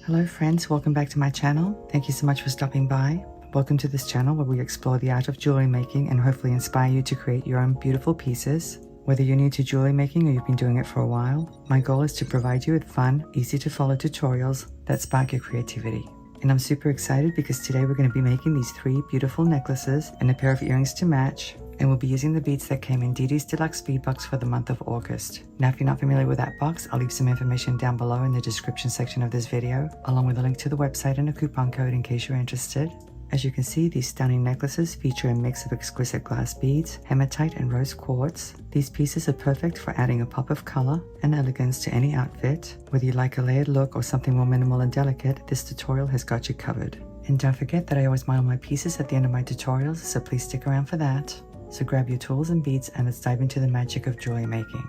Hello friends, welcome back to my channel. Thank you so much for stopping by. Welcome to this channel where we explore the art of jewelry making and hopefully inspire you to create your own beautiful pieces. Whether you're new to jewelry making or you've been doing it for a while, my goal is to provide you with fun, easy to follow tutorials that spark your creativity. And I'm super excited because today we're going to be making these 3 beautiful necklaces and a pair of earrings to match. And we'll be using the beads that came in Didi's Deluxe bead box for the month of August. Now if you're not familiar with that box, I'll leave some information down below in the description section of this video, along with a link to the website and a coupon code in case you're interested. As you can see, these stunning necklaces feature a mix of exquisite glass beads, hematite and rose quartz. These pieces are perfect for adding a pop of color and elegance to any outfit. Whether you like a layered look or something more minimal and delicate, this tutorial has got you covered. And don't forget that I always model my pieces at the end of my tutorials, so please stick around for that. So grab your tools and beads and let's dive into the magic of jewelry making.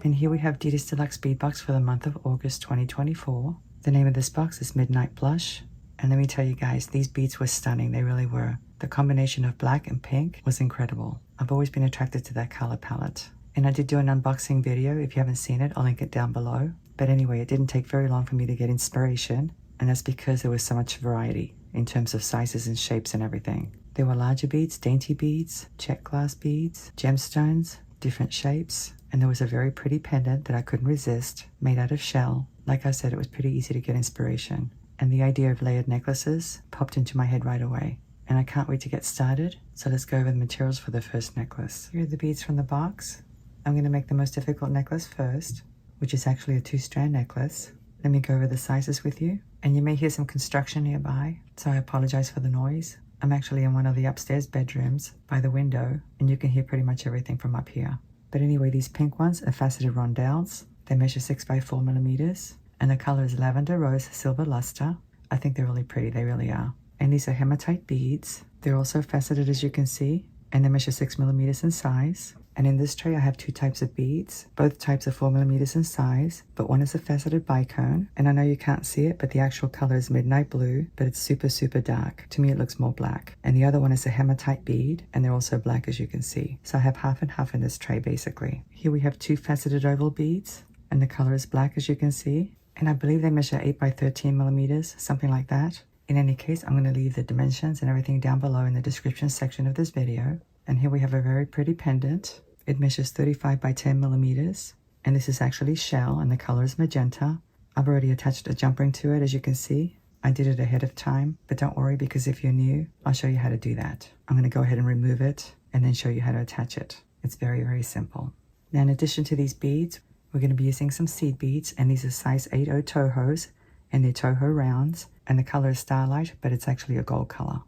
And here we have Didi's Deluxe bead box for the month of August 2024. The name of this box is Midnight Blush. And let me tell you guys, these beads were stunning. They really were. The combination of black and pink was incredible. I've always been attracted to that color palette. And I did do an unboxing video. If you haven't seen it, I'll link it down below. But anyway, it didn't take very long for me to get inspiration. And that's because there was so much variety in terms of sizes and shapes and everything. There were larger beads, dainty beads, check glass beads, gemstones, different shapes. And there was a very pretty pendant that I couldn't resist, made out of shell. Like I said, it was pretty easy to get inspiration. And the idea of layered necklaces popped into my head right away. And I can't wait to get started. So let's go over the materials for the first necklace. Here are the beads from the box. I'm going to make the most difficult necklace first, which is actually a 2-strand necklace. Let me go over the sizes with you. And you may hear some construction nearby, so I apologize for the noise. I'm actually in one of the upstairs bedrooms by the window, and you can hear pretty much everything from up here. But anyway, these pink ones are faceted rondelles. They measure 6 by 4 millimeters, and the color is lavender, rose, silver luster. I think they're really pretty, they really are. And these are hematite beads. They're also faceted, as you can see, and they measure 6 millimeters in size. And in this tray, I have 2 types of beads. Both types are 4 millimeters in size, but one is a faceted bicone. And I know you can't see it, but the actual color is midnight blue, but it's super, super dark. To me, it looks more black. And the other one is a hematite bead, and they're also black, as you can see. So I have half and half in this tray, basically. Here we have 2 faceted oval beads, and the color is black, as you can see. And I believe they measure 8 by 13 millimeters, something like that. In any case, I'm going to leave the dimensions and everything down below in the description section of this video. And here we have a very pretty pendant. It measures 35 by 10 millimeters, and this is actually shell, and the color is magenta. I've already attached a jump ring to it, as you can see. I did it ahead of time, but don't worry, because if you're new, I'll show you how to do that. I'm going to go ahead and remove it, and then show you how to attach it. It's very, very simple. Now, in addition to these beads, we're going to be using some seed beads, and these are size 8/0 Tohos, and they're Toho rounds, and the color is Starlight, but it's actually a gold color.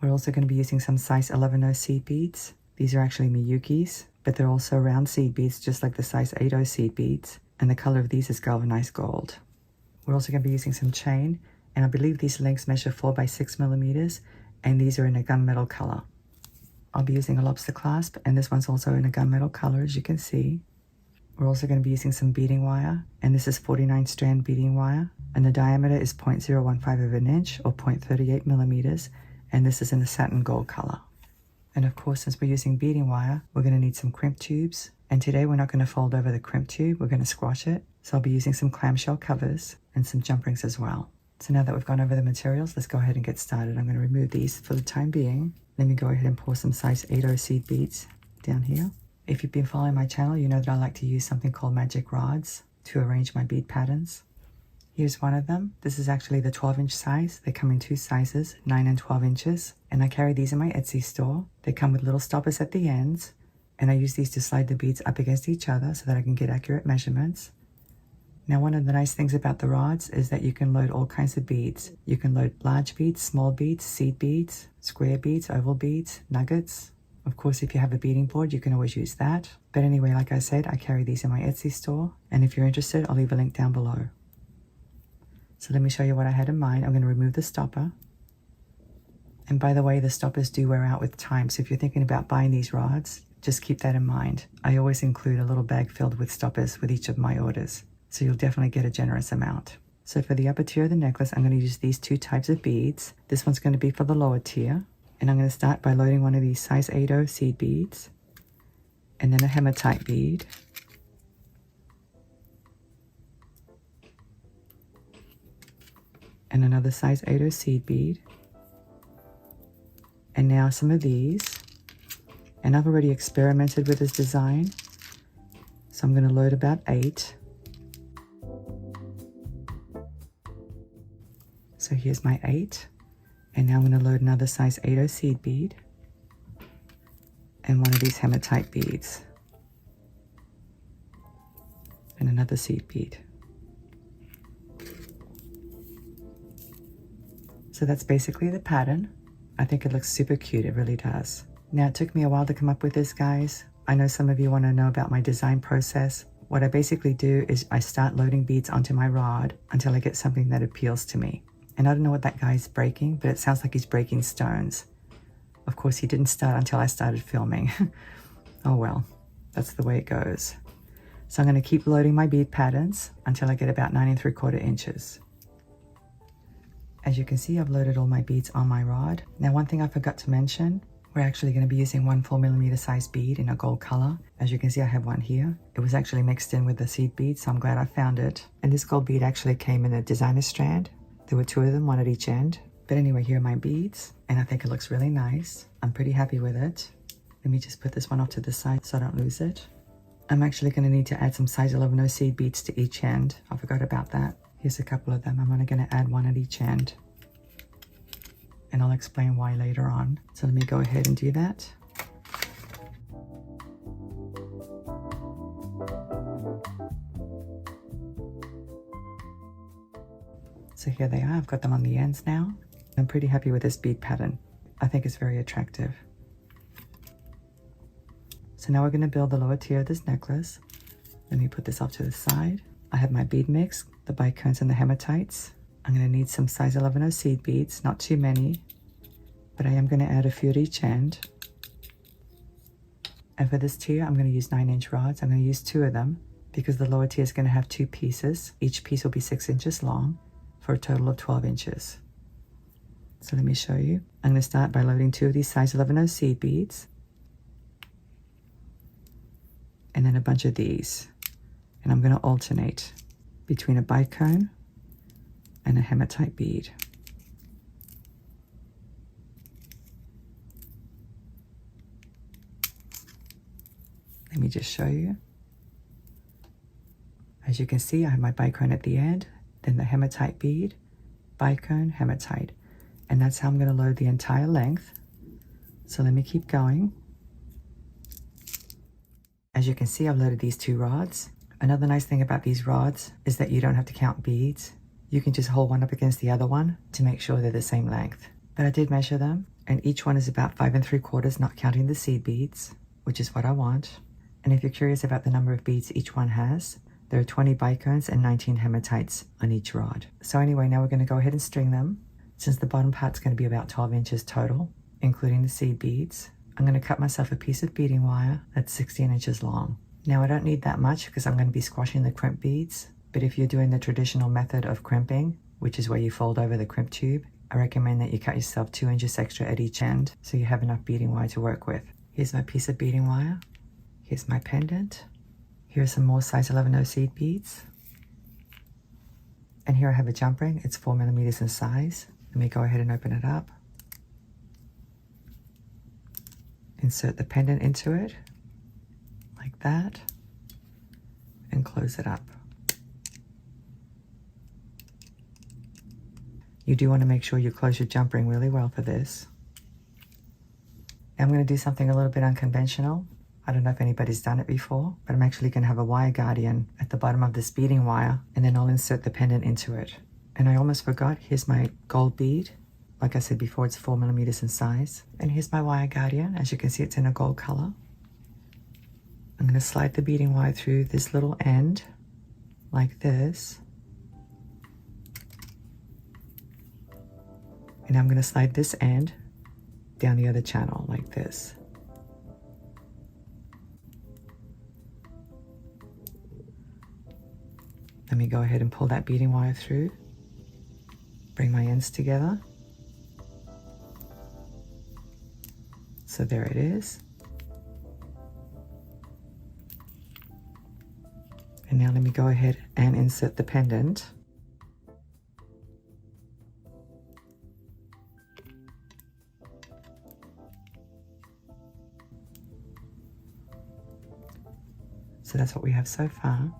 We're also going to be using some size 11/0 seed beads. These are actually Miyuki's, but they're also round seed beads, just like the size 8/0 seed beads, and the color of these is galvanized gold. We're also going to be using some chain, and I believe these links measure 4 by 6 millimeters, and these are in a gunmetal color. I'll be using a lobster clasp, and this one's also in a gunmetal color, as you can see. We're also going to be using some beading wire, and this is 49 strand beading wire, and the diameter is 0.015 of an inch, or 0.38 millimeters, and this is in the satin gold color. And of course, since we're using beading wire, we're going to need some crimp tubes. And today we're not going to fold over the crimp tube, we're going to squash it. So I'll be using some clamshell covers and some jump rings as well. So now that we've gone over the materials, let's go ahead and get started. I'm going to remove these for the time being. Let me go ahead and pour some size 8/0 seed beads down here. If you've been following my channel, you know that I like to use something called magic rods to arrange my bead patterns. Here's one of them. This is actually the 12-inch size. They come in 2 sizes, 9 and 12 inches. And I carry these in my Etsy store. They come with little stoppers at the ends. And I use these to slide the beads up against each other so that I can get accurate measurements. Now, one of the nice things about the rods is that you can load all kinds of beads. You can load large beads, small beads, seed beads, square beads, oval beads, nuggets. Of course, if you have a beading board, you can always use that. But anyway, like I said, I carry these in my Etsy store. And if you're interested, I'll leave a link down below. So let me show you what I had in mind. I'm going to remove the stopper. And by the way, the stoppers do wear out with time. So if you're thinking about buying these rods, just keep that in mind. I always include a little bag filled with stoppers with each of my orders. So you'll definitely get a generous amount. So for the upper tier of the necklace, I'm going to use these two types of beads. This one's going to be for the lower tier. And I'm going to start by loading one of these size 8/0 seed beads. And then a hematite bead. And another size 8/0 seed bead. And now some of these. And I've already experimented with this design. So I'm going to load about 8. So here's my 8. And now I'm going to load another size 8/0 seed bead. And one of these hematite beads. And another seed bead. So that's basically the pattern. I think it looks super cute, it really does. Now it took me a while to come up with this, guys. I know some of you want to know about my design process. What I basically do is I start loading beads onto my rod until I get something that appeals to me. And I don't know what that guy's breaking, but it sounds like he's breaking stones. Of course, he didn't start until I started filming. Oh well, that's the way it goes. So I'm going to keep loading my bead patterns until I get about 9 3/4 inches. As you can see, I've loaded all my beads on my rod. Now, one thing I forgot to mention, we're actually going to be using 1 4mm size bead in a gold color. As you can see, I have one here. It was actually mixed in with the seed bead, so I'm glad I found it. And this gold bead actually came in a designer strand. There were 2 of them, one at each end. But anyway, here are my beads, and I think it looks really nice. I'm pretty happy with it. Let me just put this one off to the side so I don't lose it. I'm actually going to need to add some size 11/0 seed beads to each end. I forgot about that. Here's a couple of them. I'm only going to add 1 at each end. And I'll explain why later on. So let me go ahead and do that. So here they are. I've got them on the ends now. I'm pretty happy with this bead pattern. I think it's very attractive. So now we're going to build the lower tier of this necklace. Let me put this off to the side. I have my bead mix, the bicones and the hematites. I'm going to need some size 11/0 seed beads, not too many, but I am going to add a few at each end. And for this tier, I'm going to use 9-inch rods. I'm going to use 2 of them because the lower tier is going to have 2 pieces. Each piece will be 6 inches long for a total of 12 inches. So let me show you. I'm going to start by loading 2 of these size 11/0 seed beads. And then a bunch of these. And I'm going to alternate between a bicone and a hematite bead. Let me just show you. As you can see, I have my bicone at the end, then the hematite bead, bicone, hematite. And that's how I'm going to load the entire length. So let me keep going. As you can see, I've loaded these 2 rods. Another nice thing about these rods is that you don't have to count beads. You can just hold one up against the other one to make sure they're the same length. But I did measure them, and each one is about 5 3/4, not counting the seed beads, which is what I want. And if you're curious about the number of beads each one has, there are 20 bicones and 19 hematites on each rod. So anyway, now we're going to go ahead and string them. Since the bottom part's going to be about 12 inches total, including the seed beads, I'm going to cut myself a piece of beading wire that's 16 inches long. Now I don't need that much because I'm going to be squashing the crimp beads, but if you're doing the traditional method of crimping, which is where you fold over the crimp tube, I recommend that you cut yourself 2 inches extra at each end so you have enough beading wire to work with. Here's my piece of beading wire. Here's my pendant. Here's some more size 11/0 seed beads. And here I have a jump ring. It's 4mm in size. Let me go ahead and open it up. Insert the pendant into it, like that, and close it up. You do want to make sure you close your jump ring really well for this. I'm going to do something a little bit unconventional. I don't know if anybody's done it before, but I'm actually going to have a wire guardian at the bottom of this beading wire, and then I'll insert the pendant into it. And I almost forgot, here's my gold bead. Like I said before, it's 4mm in size. And here's my wire guardian. As you can see, it's in a gold color. I'm going to slide the beading wire through this little end like this. And I'm going to slide this end down the other channel like this. Let me go ahead and pull that beading wire through. Bring my ends together. So there it is. And now let me go ahead and insert the pendant. So that's what we have so far.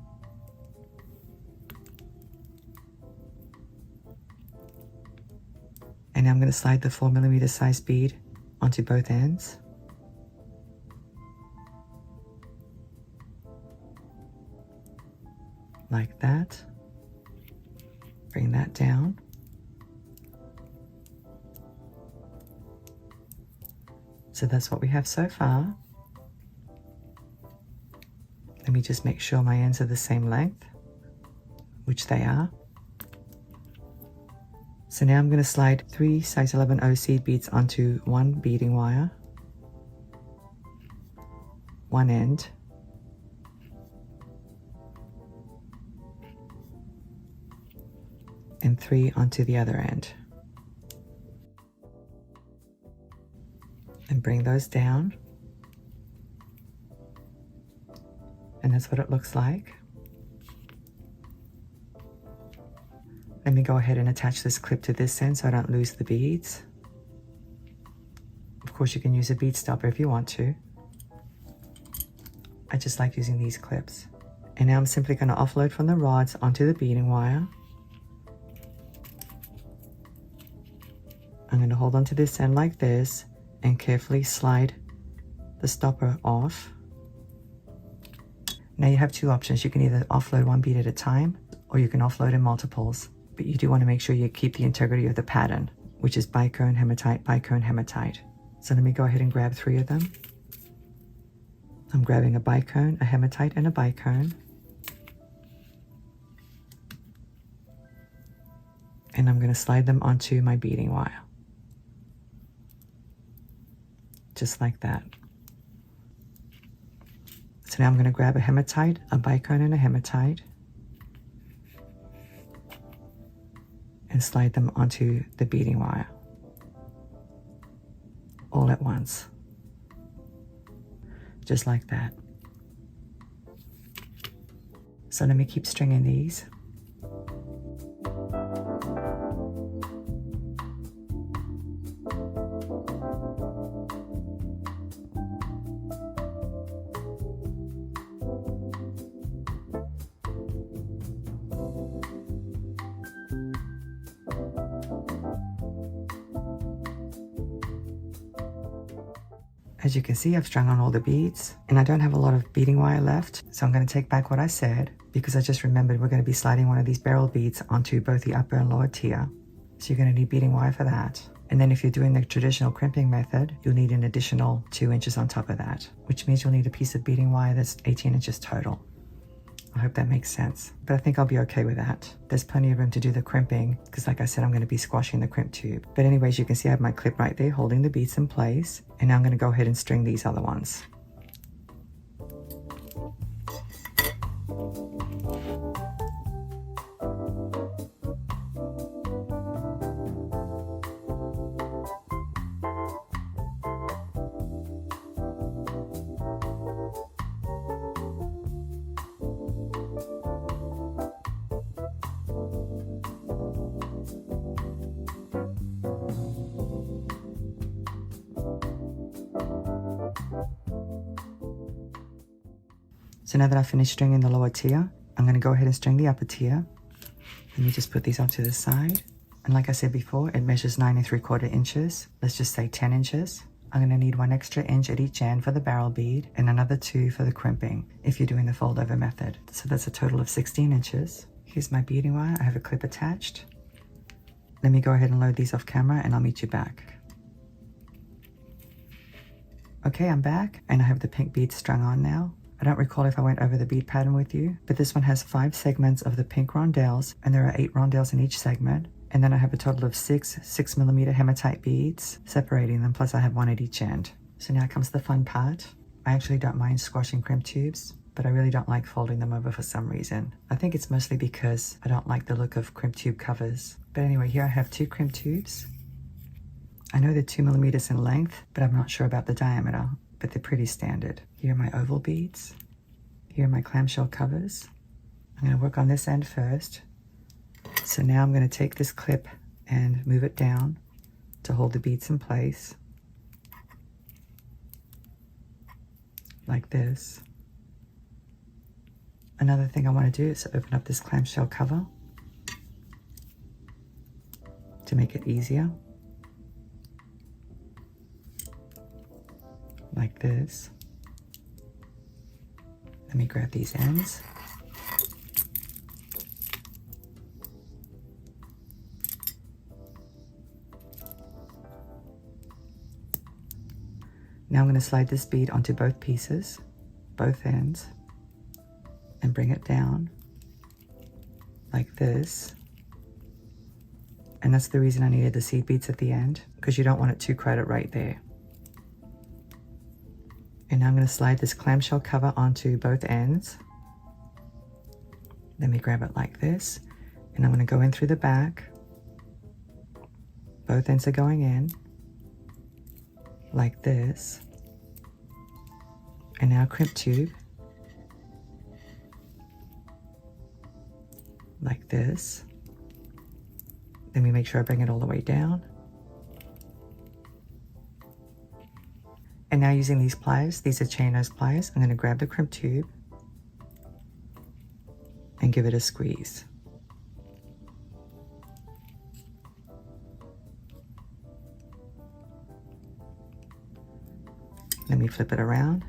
And now I'm going to slide the 4mm size bead onto both ends. Like that. Bring that down. So that's what we have so far. Let me just make sure my ends are the same length, which they are. So now I'm going to slide 3 size 11 seed beads onto one beading wire, one end, and 3 onto the other end. And bring those down. And that's what it looks like. Let me go ahead and attach this clip to this end so I don't lose the beads. Of course, you can use a bead stopper if you want to. I just like using these clips. And now I'm simply going to offload from the rods onto the beading wire. I'm going to hold onto this end like this and carefully slide the stopper off. Now you have two options. You can either offload one bead at a time or you can offload in multiples. But you do want to make sure you keep the integrity of the pattern, which is bicone, hematite, bicone, hematite. So let me go ahead and grab 3 of them. I'm grabbing a bicone, a hematite, and a bicone. And I'm going to slide them onto my beading wire. Just like that. So now I'm going to grab a hematite, a bicone, and a hematite. And slide them onto the beading wire. All at once. Just like that. So let me keep stringing these. As you can see, I've strung on all the beads and I don't have a lot of beading wire left. So I'm going to take back what I said because I just remembered we're going to be sliding one of these barrel beads onto both the upper and lower tier. So you're going to need beading wire for that. And then if you're doing the traditional crimping method, you'll need an additional 2 inches on top of that, which means you'll need a piece of beading wire that's 18 inches total. I hope that makes sense, but I think I'll be okay with that. There's plenty of room to do the crimping because like I said, I'm going to be squashing the crimp tube. But anyways, you can see I have my clip right there holding the beads in place. And now I'm going to go ahead and string these other ones. So now that I've finished stringing the lower tier, I'm going to go ahead and string the upper tier. Let me just put these off to the side. And like I said before, it measures 9 3/4 inches. Let's just say 10 inches. I'm going to need 1 extra inch at each end for the barrel bead and another 2 for the crimping if you're doing the fold over method. So that's a total of 16 inches. Here's my beading wire. I have a clip attached. Let me go ahead and load these off camera and I'll meet you back. Okay, I'm back and I have the pink beads strung on now. I don't recall if I went over the bead pattern with you, but this one has 5 segments of the pink rondelles and there are 8 rondelles in each segment. And then I have a total of 6 6mm hematite beads separating them, plus I have 1 at each end. So now comes the fun part. I actually don't mind squashing crimp tubes, but I really don't like folding them over for some reason. I think it's mostly because I don't like the look of crimp tube covers. But anyway, here I have 2 crimp tubes. I know they're 2mm in length, but I'm not sure about the diameter, but they're pretty standard. Here are my oval beads. Here are my clamshell covers. I'm going to work on this end first. So now I'm going to take this clip and move it down to hold the beads in place. Like this. Another thing I want to do is open up this clamshell cover to make it easier. Like this. Let me grab these ends. Now I'm going to slide this bead onto both pieces, both ends, and bring it down like this. And that's the reason I needed the seed beads at the end, because you don't want it too crowded right there. And now I'm going to slide this clamshell cover onto both ends. Let me grab it like this, and I'm going to go in through the back. Both ends are going in, like this. And now crimp tube, like this. Let me make sure I bring it all the way down. And now using these pliers, these are chain nose pliers, I'm going to grab the crimp tube and give it a squeeze. Let me flip it around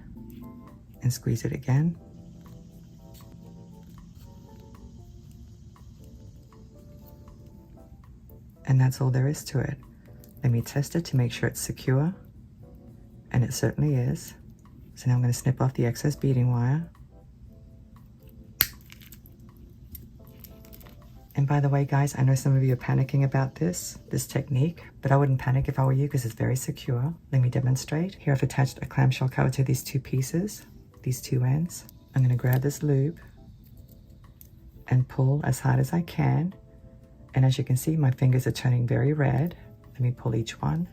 and squeeze it again. And that's all there is to it. Let me test it to make sure it's secure. And it certainly is. So now I'm going to snip off the excess beading wire. And by the way, guys, I know some of you are panicking about this technique, but I wouldn't panic if I were you because it's very secure. Let me demonstrate. Here I've attached a clamshell cover to these 2 pieces, these 2 ends. I'm going to grab this loop and pull as hard as I can. And as you can see, my fingers are turning very red. Let me pull each one.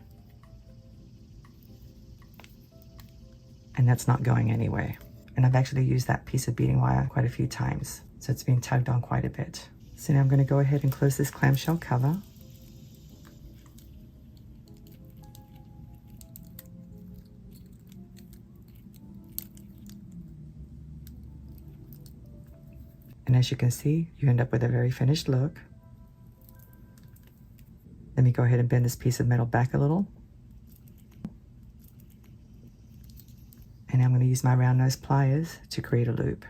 And that's not going anywhere. And I've actually used that piece of beading wire quite a few times, so it's been tugged on quite a bit. So now I'm going to go ahead and close this clamshell cover. And as you can see, you end up with a very finished look. Let me go ahead and bend this piece of metal back a little. And I'm going to use my round nose pliers to create a loop.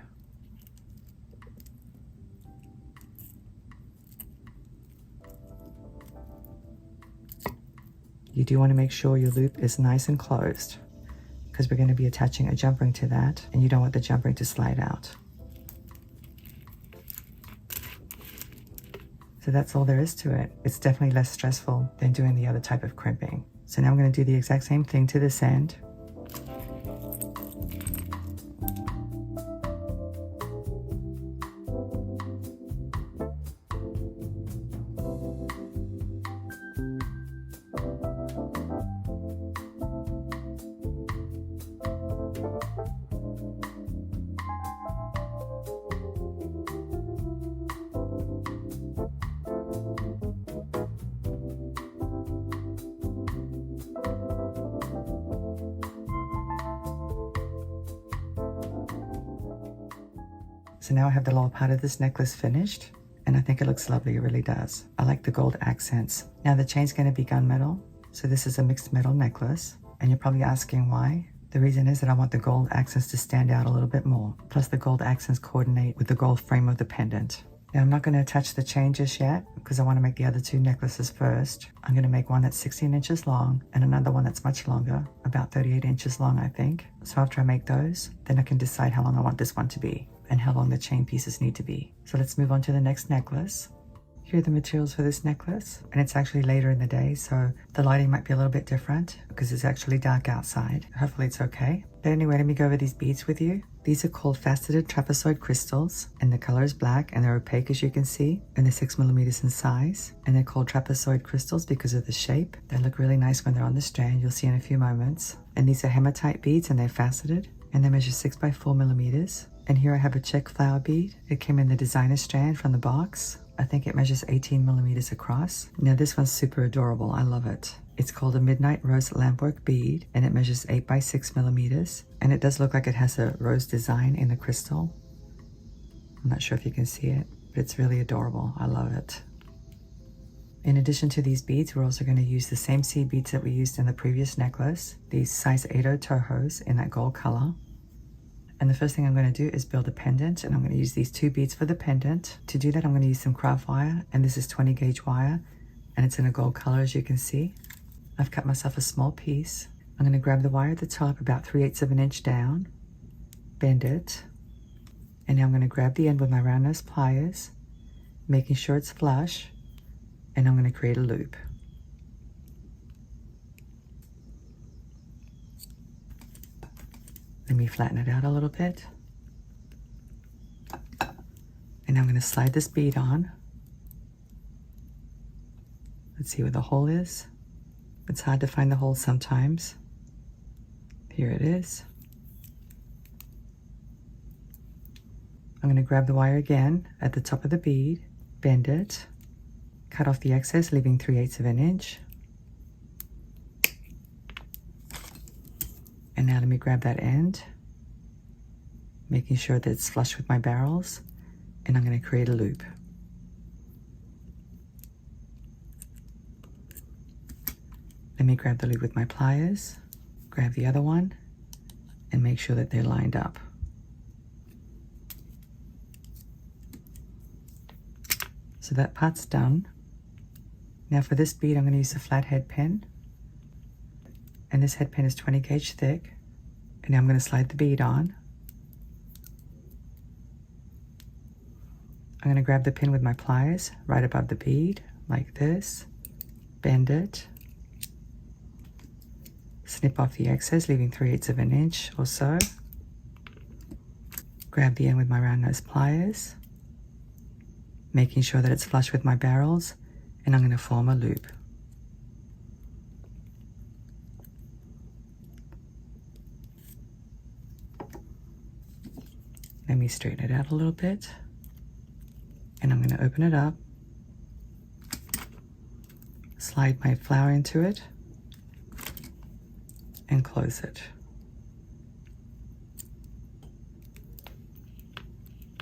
You do want to make sure your loop is nice and closed, because we're going to be attaching a jump ring to that, and you don't want the jump ring to slide out. So that's all there is to it. It's definitely less stressful than doing the other type of crimping. So now I'm going to do the exact same thing to this end. So now I have the lower part of this necklace finished, and I think it looks lovely, it really does. I like the gold accents. Now the chain's going to be gunmetal, so this is a mixed metal necklace, and you're probably asking why. The reason is that I want the gold accents to stand out a little bit more, plus the gold accents coordinate with the gold frame of the pendant. Now I'm not going to attach the chain just yet because I want to make the other two necklaces first. I'm going to make one that's 16 inches long and another one that's much longer, about 38 inches long I think. So after I make those, then I can decide how long I want this one to be and how long the chain pieces need to be. So let's move on to the next necklace. Here are the materials for this necklace, and it's actually later in the day, so the lighting might be a little bit different because it's actually dark outside. Hopefully it's okay. But anyway, let me go over these beads with you. These are called faceted trapezoid crystals, and the color is black, and they're opaque as you can see, and they're 6 millimeters in size. And they're called trapezoid crystals because of the shape. They look really nice when they're on the strand, you'll see in a few moments. And these are hematite beads, and they're faceted, and they measure 6 by 4 millimeters. And here I have a check flower bead. It came in the designer strand from the box. I think it measures 18 millimeters across. Now this one's super adorable. I love it. It's called a Midnight Rose Lampwork bead, and it measures 8 by 6 millimeters. And it does look like it has a rose design in the crystal. I'm not sure if you can see it, but it's really adorable. I love it. In addition to these beads, we're also going to use the same seed beads that we used in the previous necklace, these size 8 Tohos in that gold color. And the first thing I'm going to do is build a pendant, and I'm going to use these 2 beads for the pendant. To do that, I'm going to use some craft wire, and this is 20 gauge wire, and it's in a gold color as you can see. I've cut myself a small piece. I'm going to grab the wire at the top about 3/8 of an inch down, bend it, and now I'm going to grab the end with my round nose pliers, making sure it's flush, and I'm going to create a loop. Let me flatten it out a little bit. And I'm going to slide this bead on. Let's see where the hole is. It's hard to find the hole sometimes. Here it is. I'm going to grab the wire again at the top of the bead, bend it, cut off the excess, leaving 3/8 of an inch. And now let me grab that end, making sure that it's flush with my barrels, and I'm going to create a loop. Let me grab the loop with my pliers, grab the other one, and make sure that they're lined up. So that part's done. Now for this bead, I'm going to use a flat head pin. And this head pin is 20 gauge thick. And now I'm going to slide the bead on. I'm going to grab the pin with my pliers right above the bead, like this. Bend it. Snip off the excess, leaving 3/8 of an inch or so. Grab the end with my round nose pliers, making sure that it's flush with my barrels, and I'm going to form a loop. Let me straighten it out a little bit, and I'm going to open it up, slide my flower into it, and close it.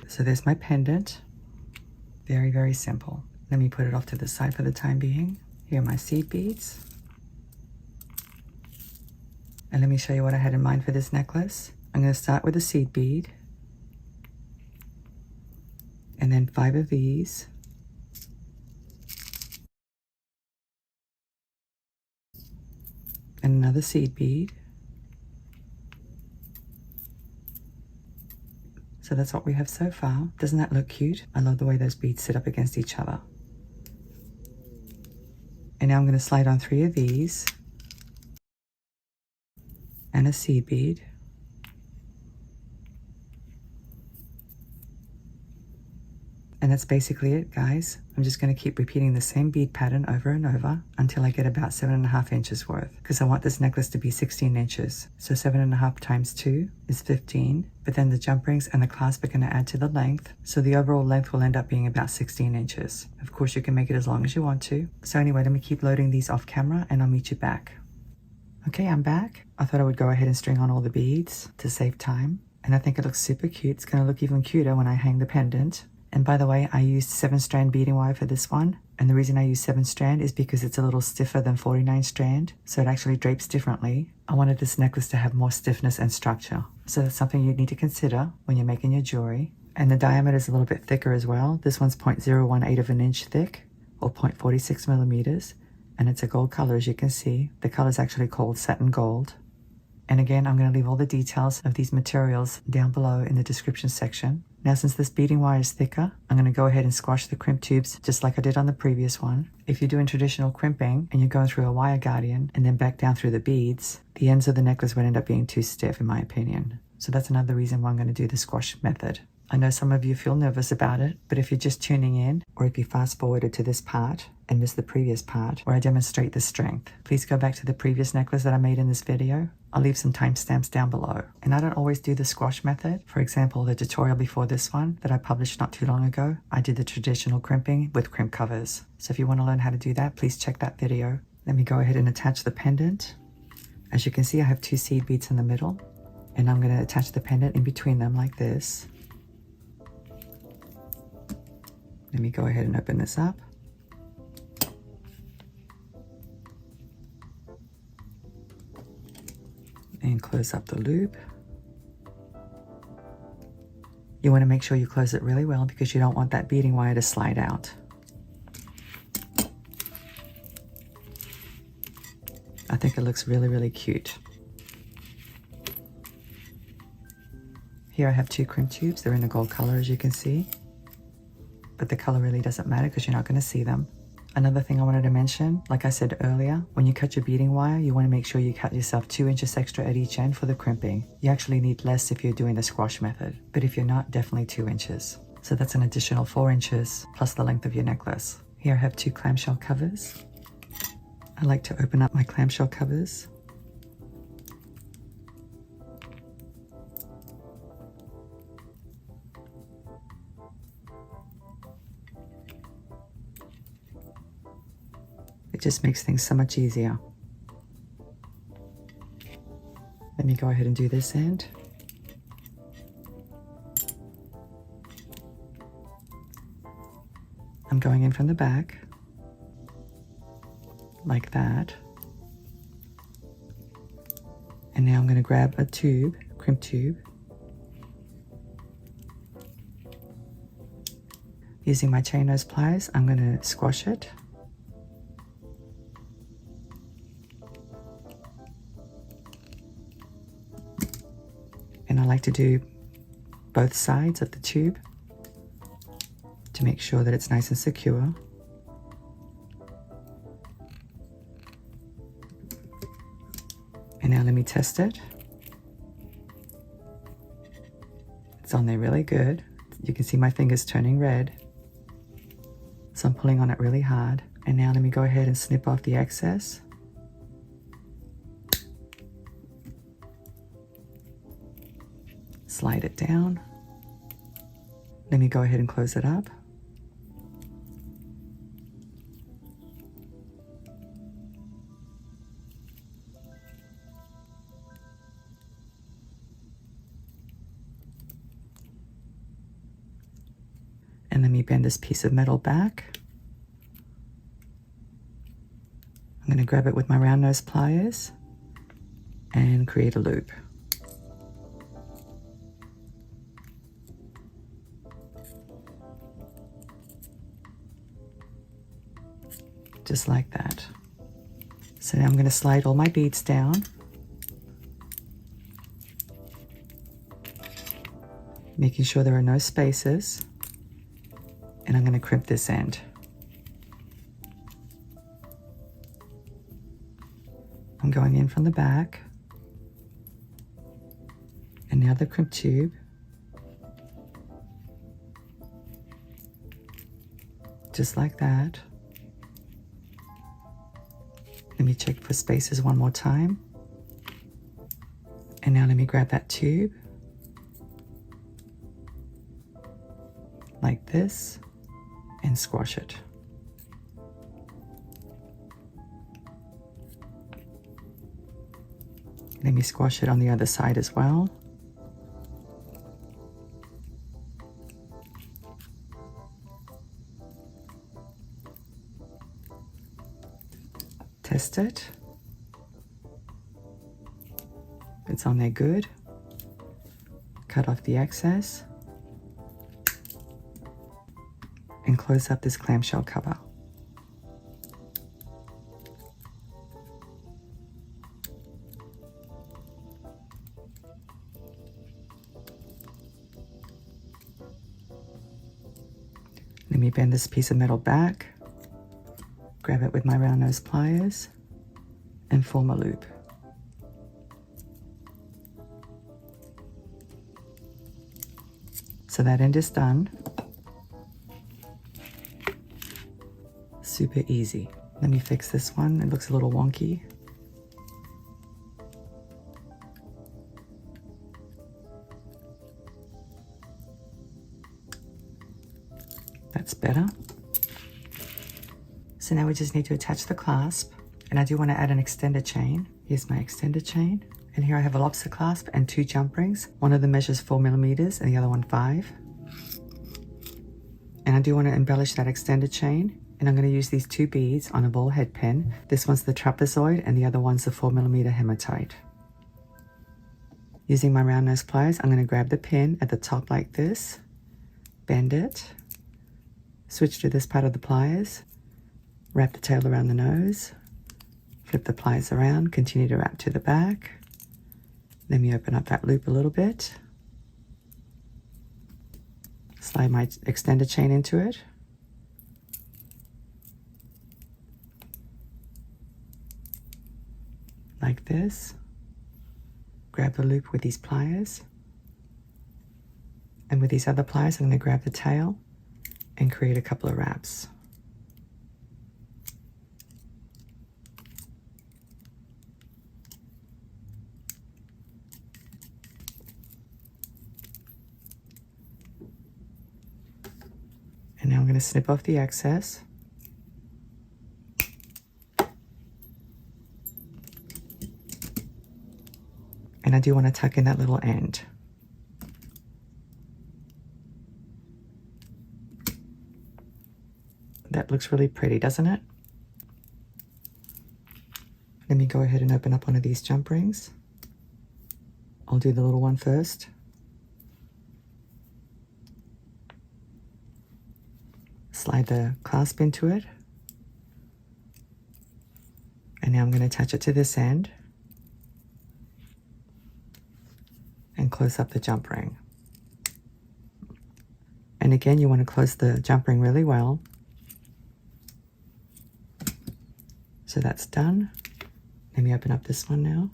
So there's my pendant. Very, very simple. Let me put it off to the side for the time being. Here are my seed beads. And let me show you what I had in mind for this necklace. I'm going to start with a seed bead, and then 5 of these. And another seed bead. So that's what we have so far. Doesn't that look cute? I love the way those beads sit up against each other. And now I'm going to slide on 3 of these and a seed bead. And that's basically it, guys. I'm just going to keep repeating the same bead pattern over and over until I get about 7.5 inches worth, because I want this necklace to be 16 inches. So 7.5 times 2 is 15, but then the jump rings and the clasp are going to add to the length. So the overall length will end up being about 16 inches. Of course, you can make it as long as you want to. So anyway, let me keep loading these off camera and I'll meet you back. Okay, I'm back. I thought I would go ahead and string on all the beads to save time. And I think it looks super cute. It's going to look even cuter when I hang the pendant. And by the way, I used 7-strand beading wire for this one. And the reason I use 7-strand is because it's a little stiffer than 49-strand. So it actually drapes differently. I wanted this necklace to have more stiffness and structure. So that's something you need to consider when you're making your jewelry. And the diameter is a little bit thicker as well. This one's 0.018 of an inch thick, or 0.46 millimeters. And it's a gold color, as you can see. The color is actually called satin gold. And again, I'm going to leave all the details of these materials down below in the description section. Now, since this beading wire is thicker, I'm going to go ahead and squash the crimp tubes just like I did on the previous one. If you're doing traditional crimping and you're going through a wire guardian and then back down through the beads, the ends of the necklace would end up being too stiff, in my opinion. So that's another reason why I'm going to do the squash method. I know some of you feel nervous about it, but if you're just tuning in, or if you fast forwarded to this part and missed the previous part where I demonstrate the strength, please go back to the previous necklace that I made in this video. I'll leave some timestamps down below. And I don't always do the squash method. For example, the tutorial before this one that I published not too long ago, I did the traditional crimping with crimp covers. So if you want to learn how to do that, please check that video. Let me go ahead and attach the pendant. As you can see, I have 2 seed beads in the middle, and I'm going to attach the pendant in between them like this. Let me go ahead and open this up. And close up the loop. You want to make sure you close it really well because you don't want that beading wire to slide out. I think it looks really, really cute. Here I have 2 crimp tubes. They're in a gold color, as you can see. But the color really doesn't matter because you're not going to see them. Another thing I wanted to mention, like I said earlier, when you cut your beading wire, you want to make sure you cut yourself 2 inches extra at each end for the crimping. You actually need less if you're doing the squash method, but if you're not, definitely 2 inches. So that's an additional 4 inches plus the length of your necklace. Here I have 2 clamshell covers. I like to open up my clamshell covers. It just makes things so much easier. Let me go ahead and do this end. I'm going in from the back, like that. And now I'm going to grab a tube, crimp tube. Using my chain nose pliers, I'm going to squash it. And I like to do both sides of the tube to make sure that it's nice and secure. And now let me test it. It's on there really good. You can see my fingers turning red. So I'm pulling on it really hard. And now let me go ahead and snip off the excess. Slide it down. Let me go ahead and close it up. And let me bend this piece of metal back. I'm going to grab it with my round nose pliers and create a loop. Just like that. So now I'm going to slide all my beads down. Making sure there are no spaces. And I'm going to crimp this end. I'm going in from the back. And now the crimp tube. Just like that. Let me check for spaces one more time. And now let me grab that tube. Like this. And squash it. Let me squash it on the other side as well. Test it. It's on there good. Cut off the excess. and close up this clamshell cover. Let me bend this piece of metal back, grab it with my round nose pliers, and form a loop. So that end is done. Super easy. Let me fix this one. It looks a little wonky. That's better. So now we just need to attach the clasp, and I do want to add an extender chain. Here's my extender chain, and here I have a lobster clasp and 2 jump rings. One of them measures 4mm and the other one 5. And I do want to embellish that extender chain, and I'm going to use these 2 beads on a ball head pin. This one's the trapezoid and the other one's the 4mm hematite. Using my round nose pliers, I'm going to grab the pin at the top like this, bend it, switch to this part of the pliers, wrap the tail around the nose, flip the pliers around, continue to wrap to the back. Let me open up that loop a little bit. Slide my extender chain into it. Like this. Grab the loop with these pliers. And with these other pliers, I'm going to grab the tail and create a couple of wraps. And now I'm going to snip off the excess. And I do want to tuck in that little end. That looks really pretty, doesn't it? Let me go ahead and open up one of these jump rings. I'll do the little one first. Slide the clasp into it. And now I'm going to attach it to this end. And close up the jump ring. And again, you want to close the jump ring really well. So that's done. Let me open up this one now.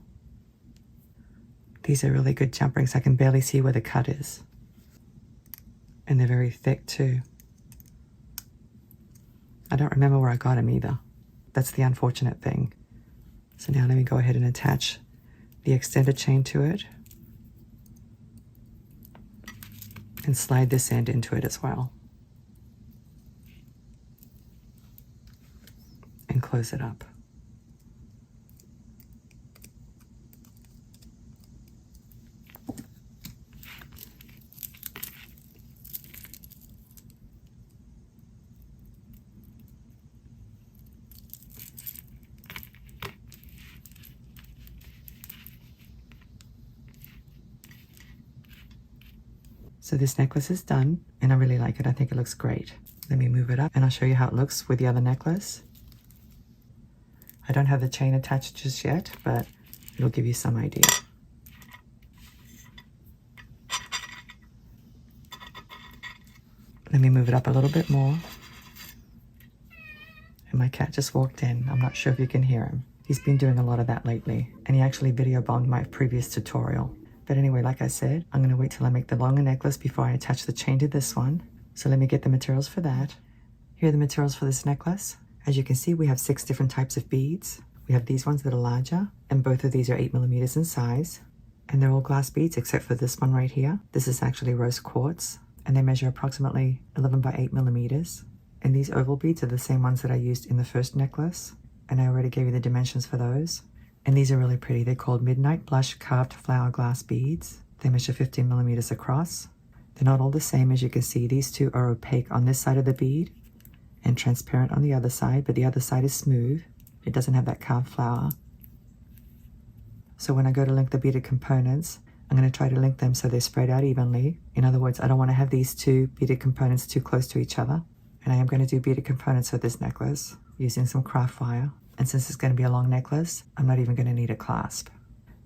These are really good jump rings. I can barely see where the cut is. And they're very thick too. I don't remember where I got them either. That's the unfortunate thing. So now let me go ahead and attach the extended chain to it. And slide this end into it as well. And close it up. So this necklace is done, and I really like it. I think it looks great. Let me move it up and I'll show you how it looks with the other necklace. I don't have the chain attached just yet, but it'll give you some idea. Let me move it up a little bit more. And my cat just walked in. I'm not sure if you can hear him. He's been doing a lot of that lately, and he actually video bombed my previous tutorial. But anyway, like I said, I'm going to wait till I make the longer necklace before I attach the chain to this one. So let me get the materials for that. Here are the materials for this necklace. As you can see, we have 6 different types of beads. We have these ones that are larger, and both of these are 8mm in size. And they're all glass beads except for this one right here. This is actually rose quartz, and they measure approximately 11 by 8mm. And these oval beads are the same ones that I used in the first necklace, and I already gave you the dimensions for those. And these are really pretty. They're called Midnight Blush Carved Flower Glass Beads. They measure 15mm across. They're not all the same. As you can see, these 2 are opaque on this side of the bead and transparent on the other side, but the other side is smooth. It doesn't have that carved flower. So when I go to link the beaded components, I'm going to try to link them so they're spread out evenly. In other words, I don't want to have these 2 beaded components too close to each other. And I am going to do beaded components for this necklace using some craft wire. And since it's going to be a long necklace, I'm not even going to need a clasp.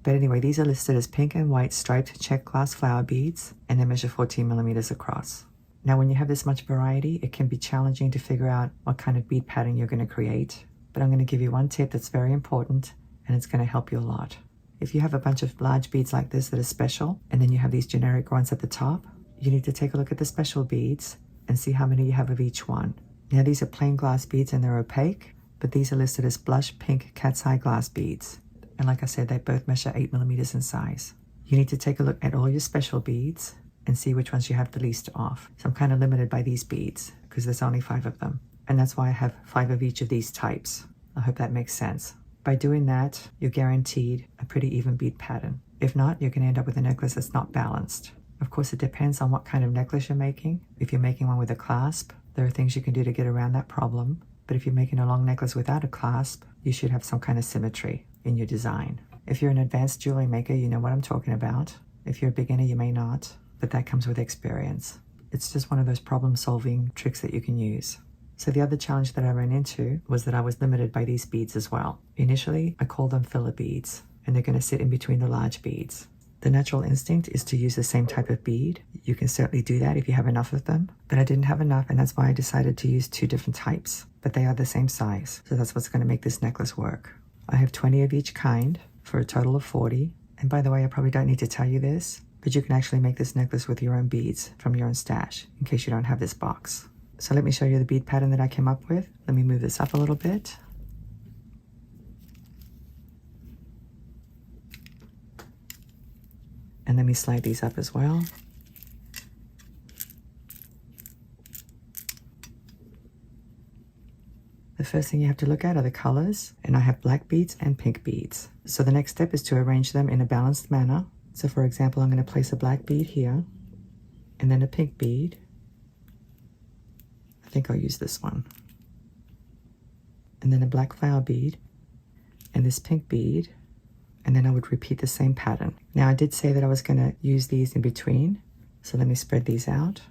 But anyway, these are listed as pink and white striped check glass flower beads, and they measure 14 millimeters across. Now, when you have this much variety, it can be challenging to figure out what kind of bead pattern you're going to create. But I'm going to give you one tip that's very important, and it's going to help you a lot. If you have a bunch of large beads like this that are special, and then you have these generic ones at the top, you need to take a look at the special beads and see how many you have of each one. Now, these are plain glass beads and they're opaque, but these are listed as blush pink cat's eye glass beads. And like I said, they both measure 8 millimeters in size. You need to take a look at all your special beads and see which ones you have the least of. So I'm kind of limited by these beads because there's only 5 of them. And that's why I have 5 of each of these types. I hope that makes sense. By doing that, you're guaranteed a pretty even bead pattern. If not, you're going to end up with a necklace that's not balanced. Of course, it depends on what kind of necklace you're making. If you're making one with a clasp, there are things you can do to get around that problem. But if you're making a long necklace without a clasp, you should have some kind of symmetry in your design. If you're an advanced jewelry maker, you know what I'm talking about. If you're a beginner, you may not, but that comes with experience. It's just one of those problem-solving tricks that you can use. So the other challenge that I ran into was that I was limited by these beads as well. Initially, I called them filler beads, and they're going to sit in between the large beads. The natural instinct is to use the same type of bead. You can certainly do that if you have enough of them, but I didn't have enough, and that's why I decided to use 2 different types, but they are the same size, so that's what's going to make this necklace work. I have 20 of each kind for a total of 40, and by the way, I probably don't need to tell you this, but you can actually make this necklace with your own beads from your own stash, in case you don't have this box. So let me show you the bead pattern that I came up with. Let me move this up a little bit. And let me slide these up as well. The first thing you have to look at are the colors, and I have black beads and pink beads. So the next step is to arrange them in a balanced manner. So for example, I'm going to place a black bead here, and then a pink bead. I think I'll use this one. And then a black flower bead, and this pink bead, and then I would repeat the same pattern. Now I did say that I was going to use these in between, so let me spread these out.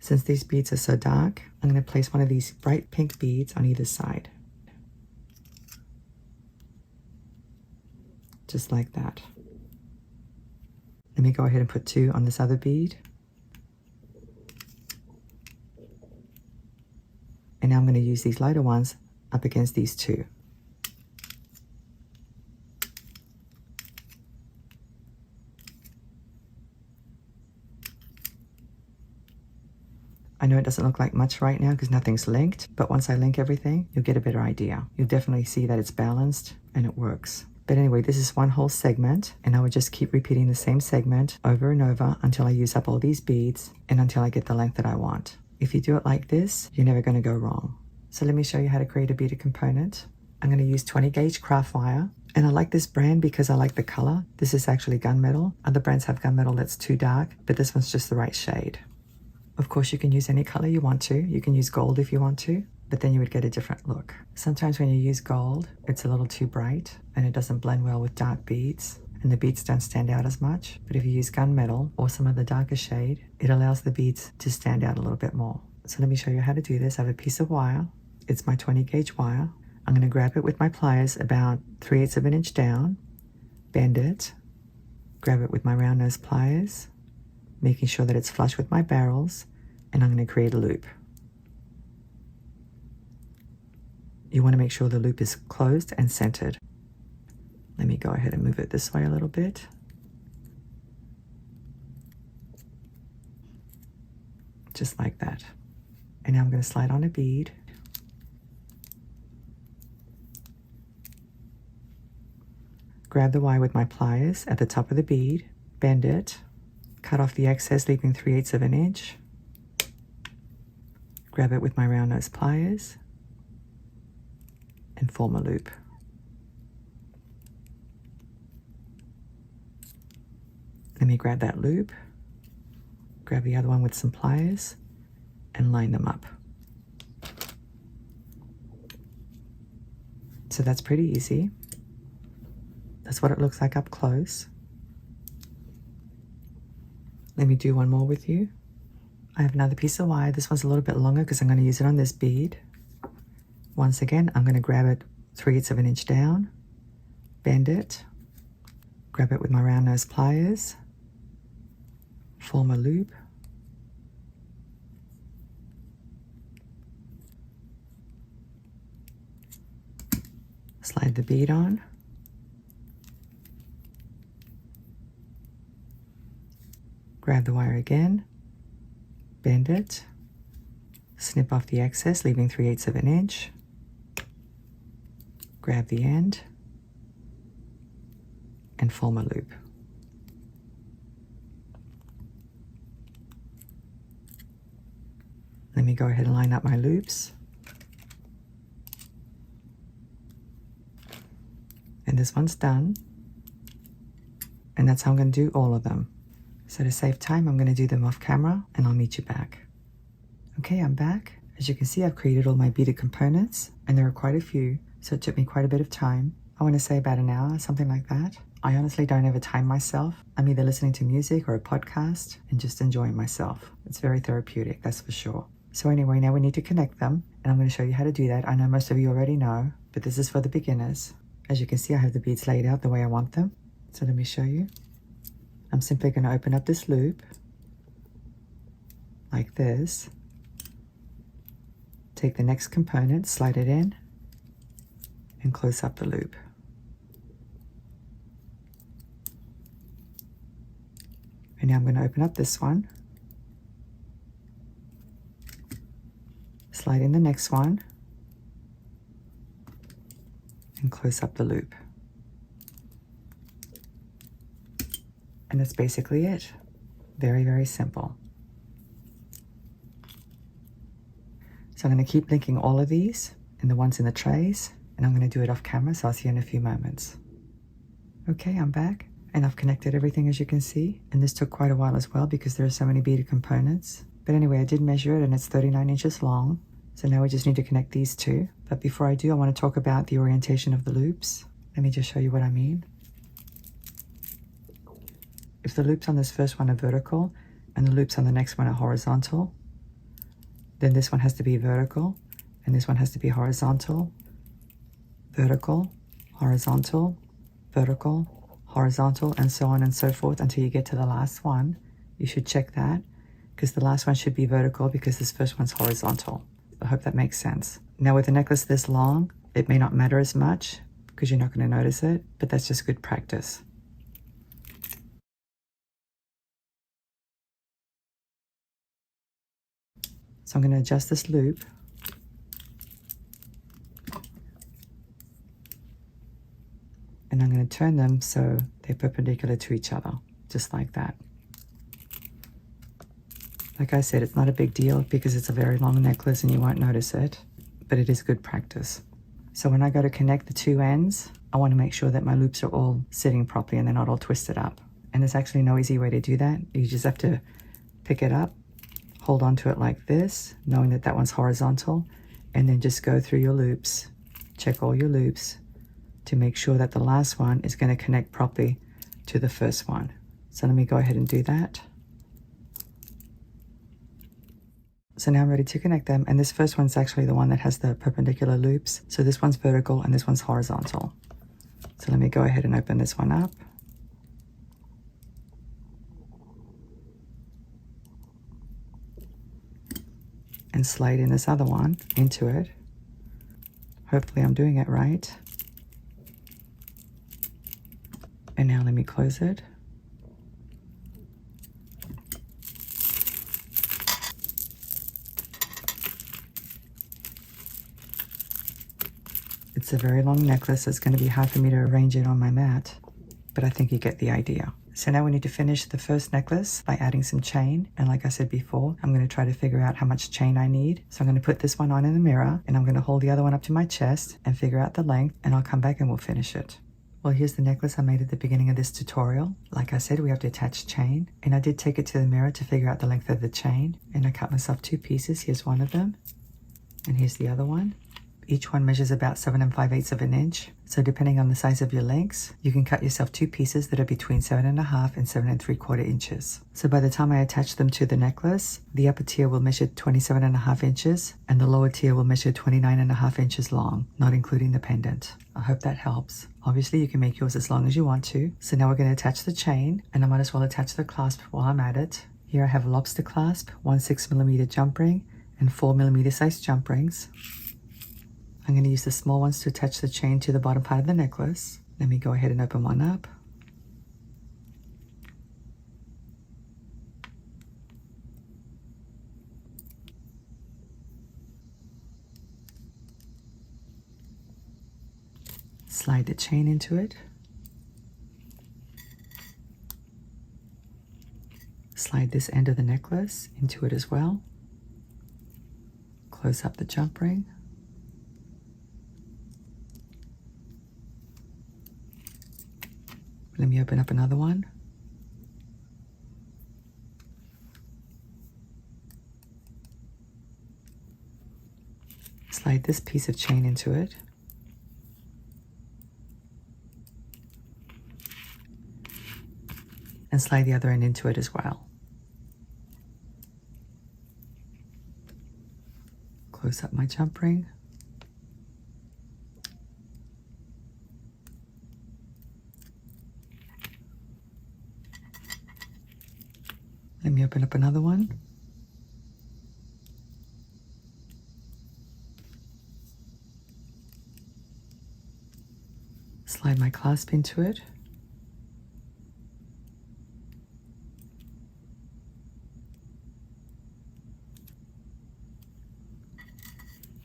Since these beads are so dark, I'm going to place one of these bright pink beads on either side. Just like that. Let me go ahead and put 2 on this other bead. And now I'm going to use these lighter ones up against these 2. I know it doesn't look like much right now because nothing's linked, but once I link everything, you'll get a better idea. You'll definitely see that it's balanced and it works. But anyway, this is one whole segment, and I would just keep repeating the same segment over and over until I use up all these beads and until I get the length that I want. If you do it like this, you're never going to go wrong. So let me show you how to create a beaded component. I'm going to use 20 gauge craft wire, and I like this brand because I like the color. This is actually gunmetal. Other brands have gunmetal that's too dark, but this one's just the right shade. Of course, you can use any color you want to. You can use gold if you want to, but then you would get a different look. Sometimes when you use gold, it's a little too bright and it doesn't blend well with dark beads, and the beads don't stand out as much. But if you use gunmetal or some other darker shade, it allows the beads to stand out a little bit more. So let me show you how to do this. I have a piece of wire. It's my 20 gauge wire. I'm going to grab it with my pliers about 3/8 of an inch down, bend it, grab it with my round nose pliers, making sure that it's flush with my barrels, and I'm going to create a loop. You want to make sure the loop is closed and centered. Let me go ahead and move it this way a little bit. Just like that. And now I'm going to slide on a bead. Grab the wire with my pliers at the top of the bead, bend it, cut off the excess, leaving 3/8 of an inch. Grab it with my round nose pliers and form a loop. Let me grab that loop, grab the other one with some pliers, and line them up. So that's pretty easy. That's what it looks like up close. Let me do one more with you. I have another piece of wire. This one's a little bit longer because I'm going to use it on this bead. Once again, I'm going to grab it 3/8 of an inch down, bend it, grab it with my round nose pliers, form a loop, slide the bead on, grab the wire again, bend it, snip off the excess, leaving 3/8 of an inch, grab the end, and form a loop. Let me go ahead and line up my loops. And this one's done. And that's how I'm going to do all of them. So to save time, I'm going to do them off camera and I'll meet you back. Okay, I'm back. As you can see, I've created all my beaded components and there are quite a few, so it took me quite a bit of time. I want to say about an hour, something like that. I honestly don't ever time myself. I'm either listening to music or a podcast and just enjoying myself. It's very therapeutic, that's for sure. So anyway, now we need to connect them and I'm going to show you how to do that. I know most of you already know, but this is for the beginners. As you can see, I have the beads laid out the way I want them. So let me show you. I'm simply going to open up this loop like this. Take the next component, slide it in, and close up the loop. And now I'm going to open up this one, slide in the next one, and close up the loop. And that's basically it. Very, very simple. So I'm going to keep linking all of these and the ones in the trays, and I'm going to do it off camera, so I'll see you in a few moments. Okay, I'm back, and I've connected everything as you can see, and this took quite a while as well because there are so many beaded components. But anyway, I did measure it and it's 39 inches long. So now we just need to connect these two. But before I do, I want to talk about the orientation of the loops. Let me just show you what I mean. If the loops on this first one are vertical and the loops on the next one are horizontal, then this one has to be vertical and this one has to be horizontal, vertical, horizontal, vertical, horizontal, and so on and so forth until you get to the last one. You should check that because the last one should be vertical because this first one's horizontal. I hope that makes sense. Now with a necklace this long, it may not matter as much because you're not going to notice it, but that's just good practice. So I'm going to adjust this loop. And I'm going to turn them so they're perpendicular to each other, just like that. Like I said, it's not a big deal because it's a very long necklace and you won't notice it, but it is good practice. So when I go to connect the two ends, I want to make sure that my loops are all sitting properly and they're not all twisted up. And there's actually no easy way to do that. You just have to pick it up, hold on to it like this, knowing that that one's horizontal, and then just go through your loops, check all your loops to make sure that the last one is going to connect properly to the first one. So let me go ahead and do that. So now I'm ready to connect them, and this first one's actually the one that has the perpendicular loops. So this one's vertical and this one's horizontal. So let me go ahead and open this one up. And slide in this other one into it. Hopefully I'm doing it right. And now let me close it. It's a very long necklace. It's going to be hard for me to arrange it on my mat, but I think you get the idea. So now we need to finish the first necklace by adding some chain. And like I said before, I'm going to try to figure out how much chain I need. So I'm going to put this one on in the mirror and I'm going to hold the other one up to my chest and figure out the length, and I'll come back and we'll finish it. Well, here's the necklace I made at the beginning of this tutorial. Like I said, we have to attach chain, and I did take it to the mirror to figure out the length of the chain, and I cut myself 2 pieces. Here's one of them and here's the other one, Each one measures about 7 5/8 of an inch. So depending on the size of your lengths, you can cut yourself 2 pieces that are between 7.5 and 7 3/4 inches. So by the time I attach them to the necklace, the upper tier will measure 27.5 inches and the lower tier will measure 29.5 inches long, not including the pendant. I hope that helps. Obviously you can make yours as long as you want to. So now we're going to attach the chain, and I might as well attach the clasp while I'm at it. Here I have a lobster clasp, 1 6mm jump ring, and 4mm size jump rings. I'm going to use the small ones to attach the chain to the bottom part of the necklace. Let me go ahead and open one up. Slide the chain into it. Slide this end of the necklace into it as well. Close up the jump ring. Let me open up another one. Slide this piece of chain into it. And slide the other end into it as well. Close up my jump ring. Let me open up another one. Slide my clasp into it.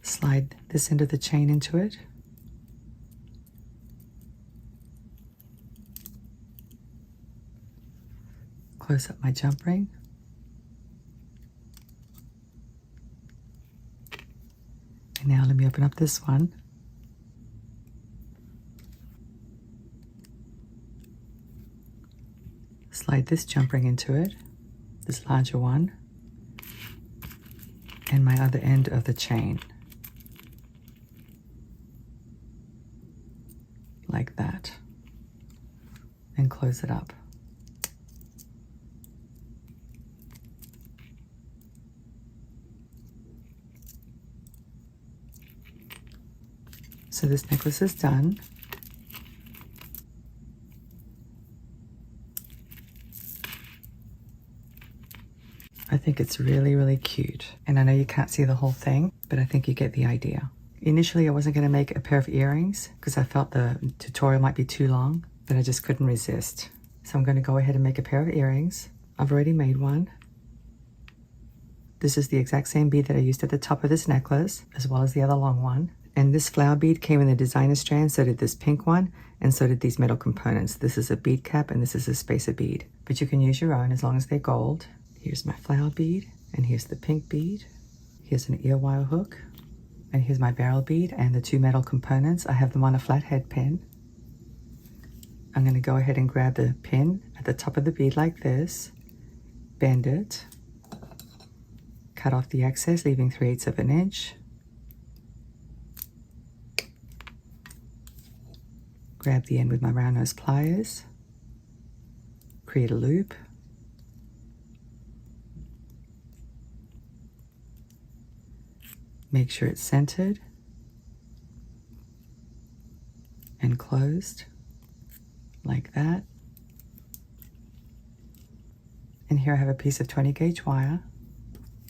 Slide this end of the chain into it. Close up my jump ring. And now let me open up this one. Slide this jump ring into it, this larger one, and my other end of the chain. Like that. And close it up. So this necklace is done. I think it's really, really cute. And I know you can't see the whole thing, but I think you get the idea. Initially, I wasn't going to make a pair of earrings because I felt the tutorial might be too long, but I just couldn't resist. So I'm going to go ahead and make a pair of earrings. I've already made one. This is the exact same bead that I used at the top of this necklace, as well as the other long one. And this flower bead came in the designer strand, so did this pink one, and so did these metal components. This is a bead cap and this is a spacer bead. But you can use your own as long as they're gold. Here's my flower bead, and here's the pink bead. Here's an ear wire hook, and here's my barrel bead and the 2 metal components. I have them on a flat head pin. I'm going to go ahead and grab the pin at the top of the bead like this, bend it, cut off the excess, leaving 3/8 of an inch. Grab the end with my round nose pliers, create a loop, make sure it's centered and closed like that. And here I have a piece of 20 gauge wire.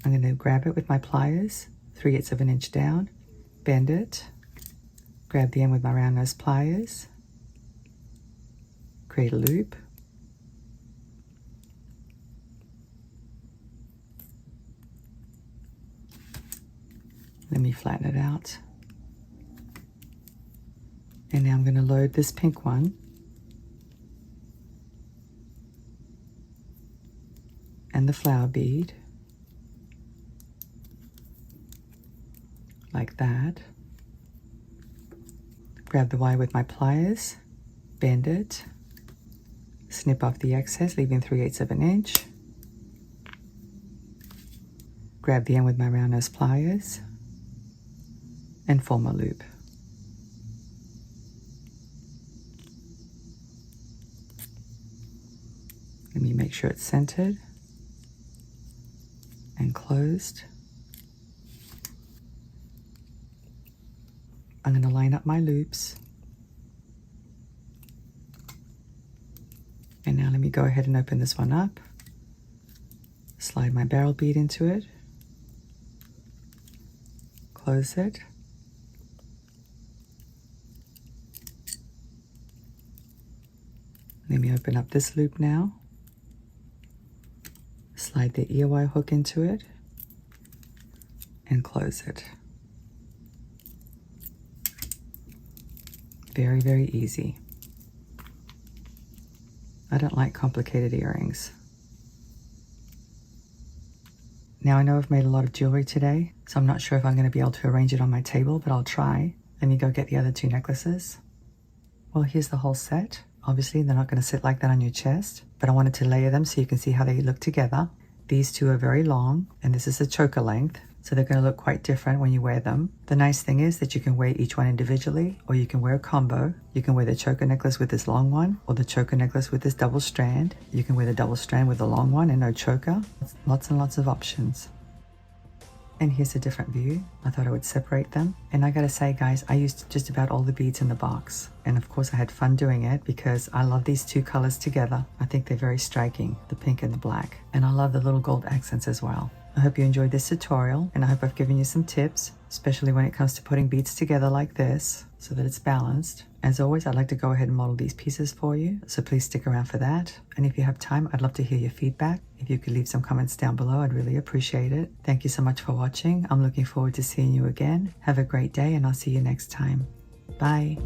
I'm going to grab it with my pliers, 3/8 of an inch down, bend it, grab the end with my round nose pliers, create a loop, let me flatten it out, and now I'm going to load this pink one and the flower bead like that. Grab the wire with my pliers, bend it, snip off the excess, leaving 3/8 of an inch. Grab the end with my round nose pliers, and form a loop. Let me make sure it's centered and closed. I'm going to line up my loops. And now let me go ahead and open this one up. Slide my barrel bead into it. Close it. Let me open up this loop now. Slide the ear wire hook into it and close it. Very, very easy. I don't like complicated earrings. Now I know I've made a lot of jewelry today, so I'm not sure if I'm going to be able to arrange it on my table, but I'll try. Let me go get the other two necklaces. Well, here's the whole set. Obviously, they're not going to sit like that on your chest, but I wanted to layer them so you can see how they look together. These two are very long, and this is a choker length, so they're going to look quite different when you wear them. The nice thing is that you can wear each one individually, or you can wear a combo. You can wear the choker necklace with this long one, or the choker necklace with this double strand. You can wear the double strand with the long one and no choker. Lots and lots of options. And here's a different view. I thought I would separate them. And I gotta say, guys, I used just about all the beads in the box. And of course I had fun doing it because I love these two colors together. I think they're very striking, the pink and the black. And I love the little gold accents as well. I hope you enjoyed this tutorial, and I hope I've given you some tips, especially when it comes to putting beads together like this so that it's balanced. As always, I'd like to go ahead and model these pieces for you, so please stick around for that. And if you have time, I'd love to hear your feedback. If you could leave some comments down below, I'd really appreciate it. Thank you so much for watching. I'm looking forward to seeing you again. Have a great day, and I'll see you next time. Bye.